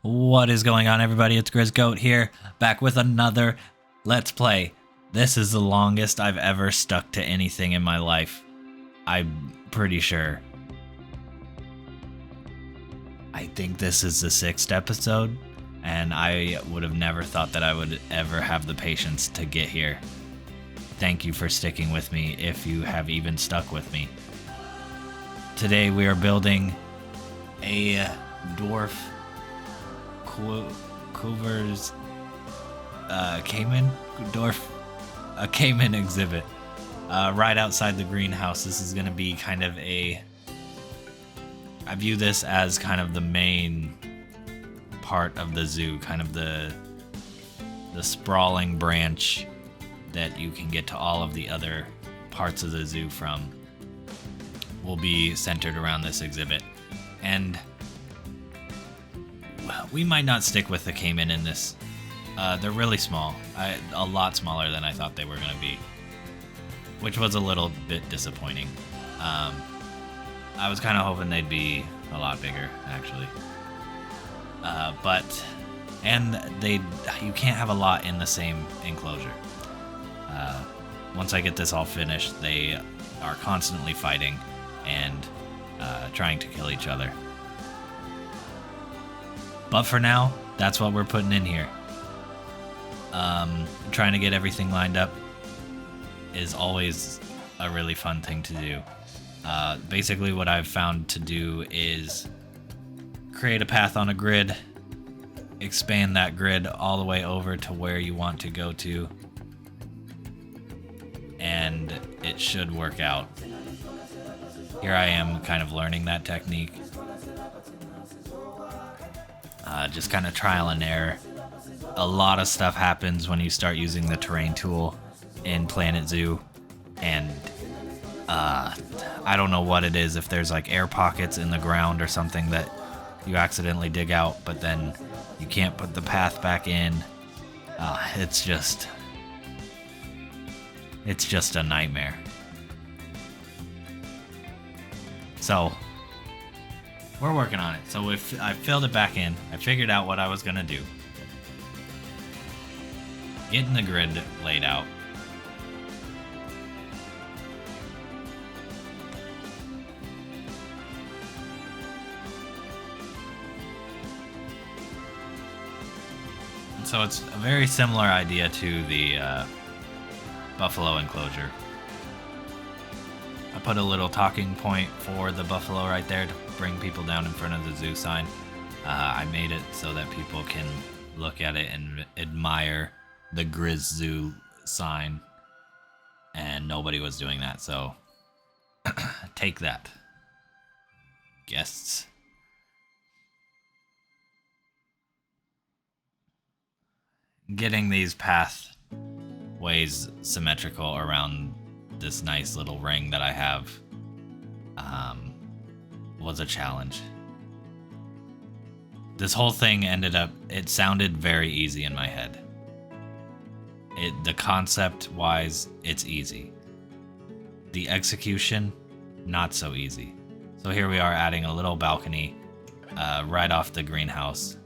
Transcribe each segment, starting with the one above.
What is going on, everybody? It's GrizzGoat here, back with another Let's Play. This is the longest I've ever stuck to anything in my life. I'm pretty sure. I think this is the 6th episode, and I would have never thought that I would ever have the patience to get here. Thank you for sticking with me, if you have even stuck with me. Today we are building a Dwarf Caiman? A Caiman exhibit right outside the greenhouse. This is going to be kind of I view this as kind of the main part of the zoo, kind of the sprawling branch that you can get to all of the other parts of the zoo from will be centered around this exhibit. And we might not stick with the Caiman in this. They're really small, a lot smaller than I thought they were going to be, which was a little bit disappointing. I was kind of hoping they'd be a lot bigger, actually. You can't have a lot in the same enclosure. Once I get this all finished, they are constantly fighting and trying to kill each other. But for now, that's what we're putting in here. Trying to get everything lined up is always a really fun thing to do. Basically what I've found to do is create a path on a grid, expand that grid all the way over to where you want to go to, and it should work out. Here I am kind of learning that technique. Just kind of trial and error. A lot of stuff happens when you start using the terrain tool in Planet Zoo, and I don't know what it is, if there's like air pockets in the ground or something that you accidentally dig out, but then you can't put the path back in. It's just a nightmare. So we're working on it. So if I filled it back in, I figured out what I was gonna do. Getting the grid laid out. And so it's a very similar idea to the buffalo enclosure. I put a little talking point for the buffalo right there to bring people down in front of the zoo sign. I made it so that people can look at it and admire the Grizz Zoo sign, and nobody was doing that, so take that, guests. Getting these pathways symmetrical around this nice little ring that I have was a challenge. This whole thing it sounded very easy in my head. The concept wise, it's easy. The execution, not so easy. So here we are adding a little balcony right off the greenhouse.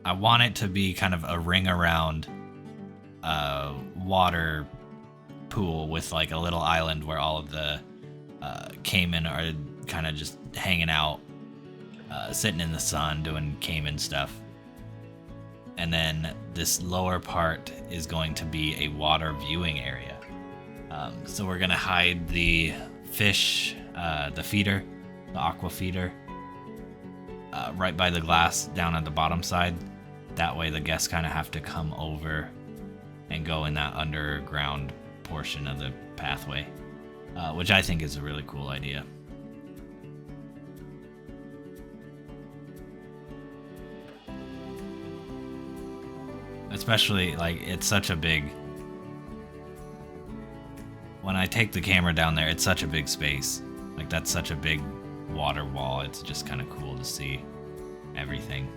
I want it to be kind of a ring around water pool with like a little island where all of the Caiman are kind of just hanging out, sitting in the sun doing Caiman stuff. And then this lower part is going to be a water viewing area. So we're gonna hide the fish, the feeder, the aqua feeder, right by the glass down at the bottom side. That way the guests kind of have to come over and go in that underground portion of the pathway, which I think is a really cool idea. Especially, like, it's such a big... When I take the camera down there, it's such a big space. Like, that's such a big water wall. It's just kind of cool to see everything.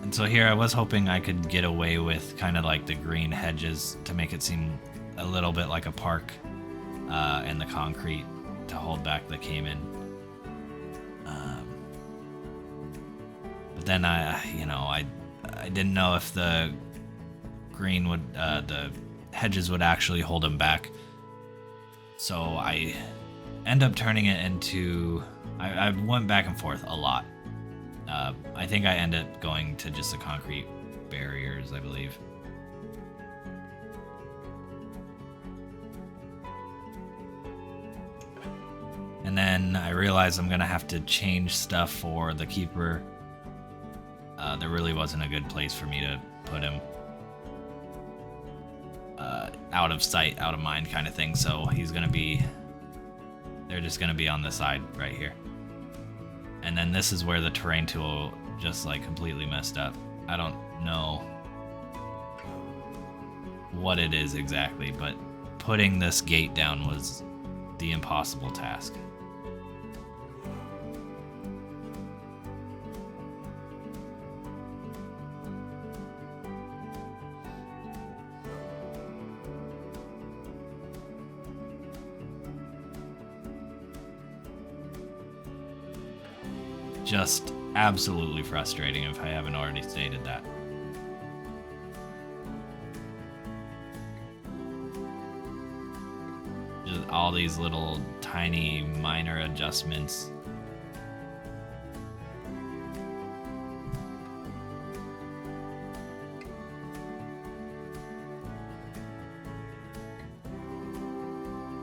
And so here I was hoping I could get away with kind of like the green hedges to make it seem a little bit like a park, and the concrete to hold back the Caiman. then I didn't know if the green would, the hedges would actually hold him back. So I end up turning it into, I went back and forth a lot. I think I ended up going to just the concrete barriers, I believe. And then I realized I'm gonna have to change stuff for the keeper. There really wasn't a good place for me to put him. Out of sight, out of mind kind of thing. So he's gonna be, they're just gonna be on the side right here. And then this is where the terrain tool just like completely messed up. I don't know what it is exactly, but putting this gate down was the impossible task. Just absolutely frustrating if I haven't already stated that. Just all these little tiny minor adjustments.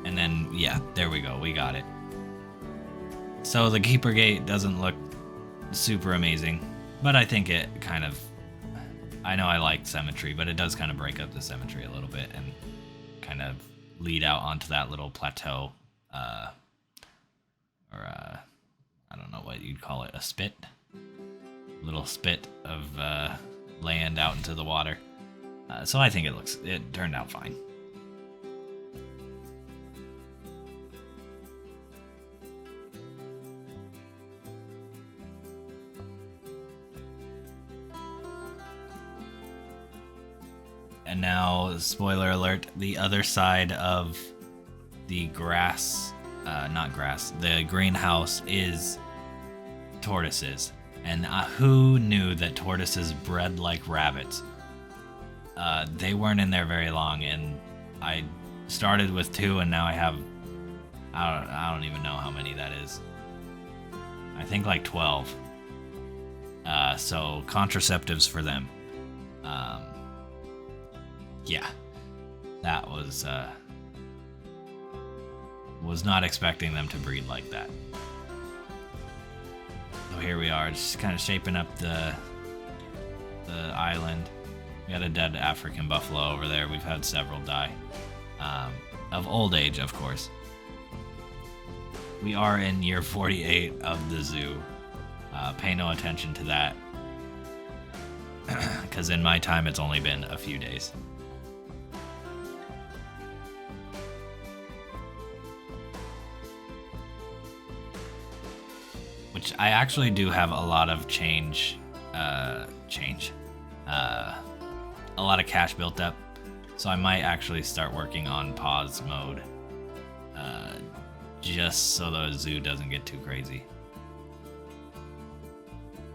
And then, yeah, there we go, we got it. So the keeper gate doesn't look super amazing, but I think it kind of, I know I like symmetry, but it does kind of break up the symmetry a little bit and kind of lead out onto that little plateau, I don't know what you'd call it, a spit? Little spit of land out into the water. So I think it turned out fine. And now, spoiler alert, the other side of the the greenhouse is tortoises. And who knew that tortoises bred like rabbits? They weren't in there very long, and I started with 2, and now I have, I don't even know how many that is. I think like 12. So contraceptives for them. Yeah, that was not expecting them to breed like that. So here we are, just kind of shaping up the island. We got a dead African buffalo over there. We've had several die. Of old age, of course. We are in year 48 of the zoo. Pay no attention to that, because in my time it's only been a few days. Which I actually do have a lot of a lot of cash built up, so I might actually start working on pause mode, just so the zoo doesn't get too crazy.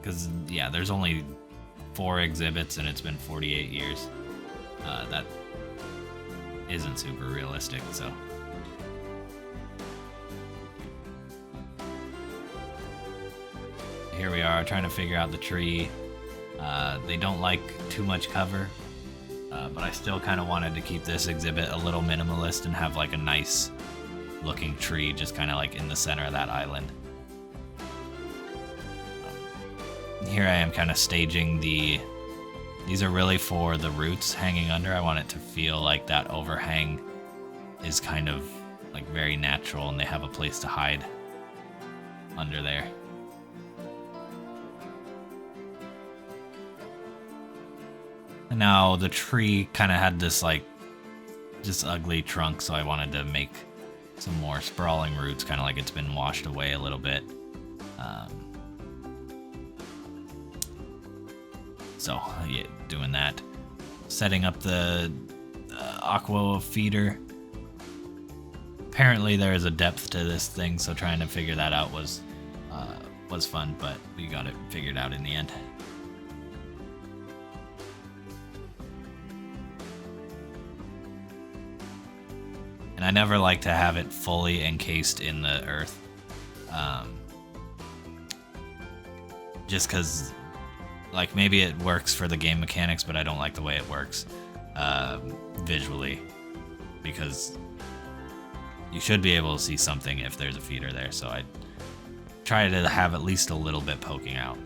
Because yeah, there's only 4 exhibits and it's been 48 years. That isn't super realistic, so. Here we are trying to figure out the tree. They don't like too much cover, but I still kind of wanted to keep this exhibit a little minimalist and have like a nice looking tree just kind of like in the center of that island. Here I am kind of staging these are really for the roots hanging under. I want it to feel like that overhang is kind of like very natural and they have a place to hide under there. And now the tree kind of had this like just ugly trunk, so I wanted to make some more sprawling roots, kind of like it's been washed away a little bit. So yeah, doing that. Setting up the aqua feeder. Apparently there is a depth to this thing, so trying to figure that out was fun, but we got it figured out in the end. I never like to have it fully encased in the earth. Just because, like, maybe it works for the game mechanics, but I don't like the way it works visually. Because you should be able to see something if there's a feeder there, so I try to have at least a little bit poking out.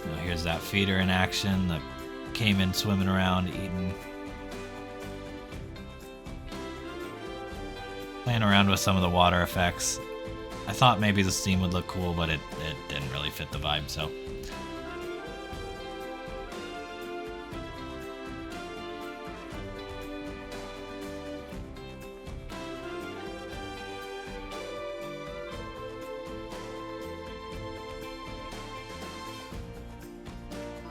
Now here's that feeder in action, the caiman swimming around eating. Playing around with some of the water effects. I thought maybe the steam would look cool, but it didn't really fit the vibe, so.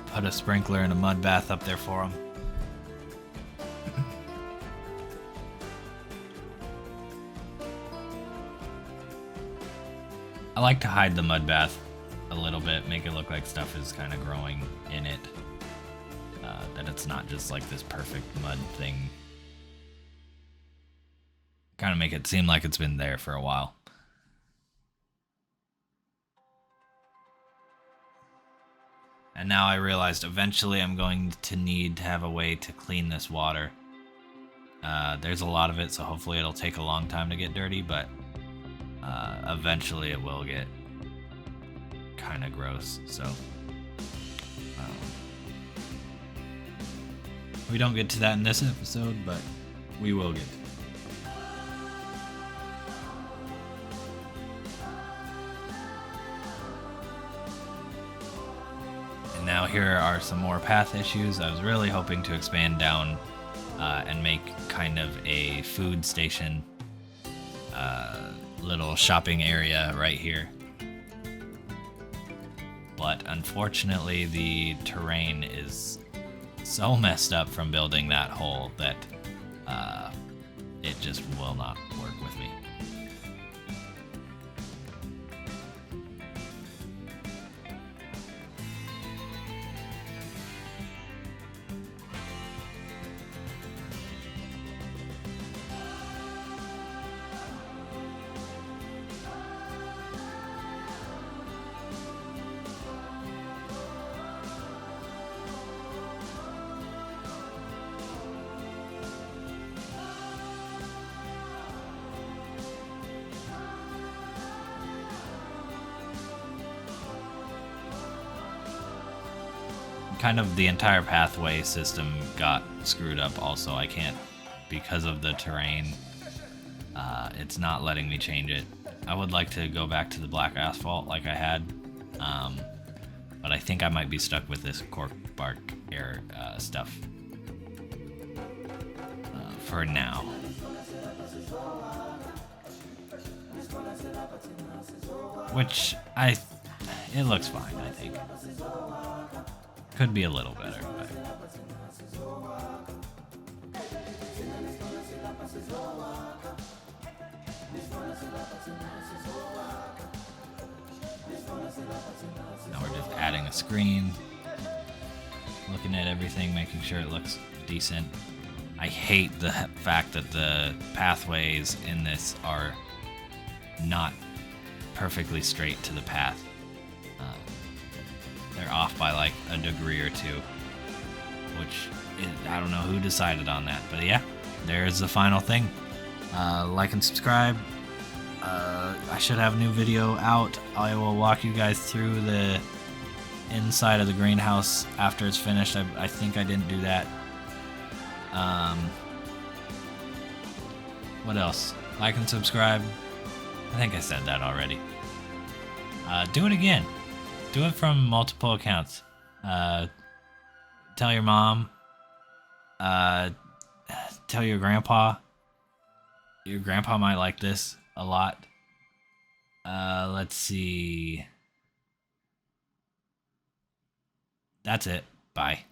Put a sprinkler and a mud bath up there for him. I like to hide the mud bath a little bit, make it look like stuff is kind of growing in it. That it's not just like this perfect mud thing. Kind of make it seem like it's been there for a while. And now I realized eventually I'm going to need to have a way to clean this water. There's a lot of it, so hopefully it'll take a long time to get dirty, but eventually it will get kind of gross, so we don't get to that in this episode, but we will get to it. And now here are some more path issues. I was really hoping to expand down and make kind of a food station, little shopping area right here. But unfortunately the terrain is so messed up from building that hole that it just will not work with me. Kind of the entire pathway system got screwed up also. I can't, because of the terrain, it's not letting me change it. I would like to go back to the black asphalt like I had, but I think I might be stuck with this cork bark air stuff for now. Which it looks fine, I think. Could be a little better, but now we're just adding a screen, looking at everything, making sure it looks decent. I hate the fact that the pathways in this are not perfectly straight to the path. They're off by like a degree or two, which I don't know who decided on that, but yeah, there's the final thing. Like and subscribe. I should have a new video out. I will walk you guys through the inside of the greenhouse after it's finished. I think I didn't do that. What else? Like and subscribe. I think I said that already. Do it again. Do it from multiple accounts. Tell your mom. Tell your grandpa. Your grandpa might like this a lot. Let's see. That's it. Bye.